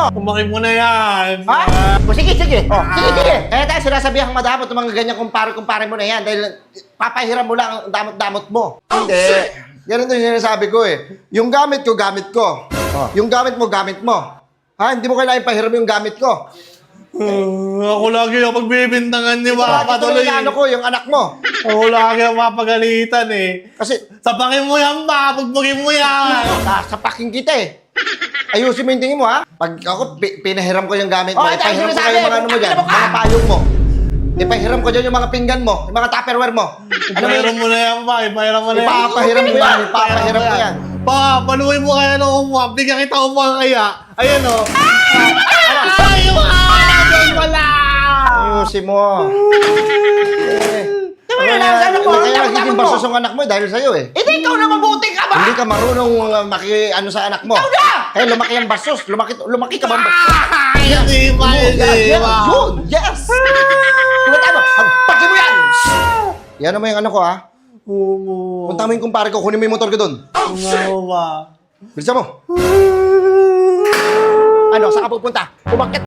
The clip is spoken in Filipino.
mo? Kumakin mo na yan. Ha? O sige. Sige. Eh, tayo sinasabihan madamot ng mga ganyan kumpare mo na yan dahil papahiram mo lang ang damot-damot mo. Hindi. Ganun din yung sinasabi ko eh. Yung gamit ko, gamit ko. Yung gamit mo, gamit mo. Ha? Hindi mo kailangan pahiram yung gamit ko. Ako lagi ang pagbibintangan ni Papa tuloy. Ito ano ko, yung anak mo. Ako lagi ang mapagalitan eh. Kasi, Sapakin mo yan ba? Pagbugin mo yan. sasapakin kita eh. Ayusin mo yung tingin mo ha. Pag ako, pinahiram ko yung gamit mo. Oh, ito ang Ipahiram ko sinasabi. kayo yung mga ano mo dyan. Ano ka? Mga payong mo. Ipahiram ko dyan yung mga pinggan mo. Yung mga tupperware mo. Ano mo Ipahiram mo na yan ba? Ipahiram mo na yan. Ipapahiram mo yan. Ipapahiram mo yan. Pa, paluin mo kaya ng umuha. Bigyan kita umuha kaya. Ayan o. Ay, doon pala. Ayusin mo. Wala lang sa anak mo. Kaya nagiging basos ang anak mo dahil sa'yo eh. Hindi ikaw na mabuti ka ba? Hindi ka marunong ano sa anak mo. Ikaw na! Kaya lumaki ang basos. Lumaki ka ba? Hindi ba? Hindi ba? Yun! Yes! Tumatama! Pagpaki mo yan! Yan naman yung ano ko ha. Punta mo yung kumpare ko. Kunin mo yung motor ko doon. Ano ba? Bilisan mo. Ano? Saan ka pupunta? Umakit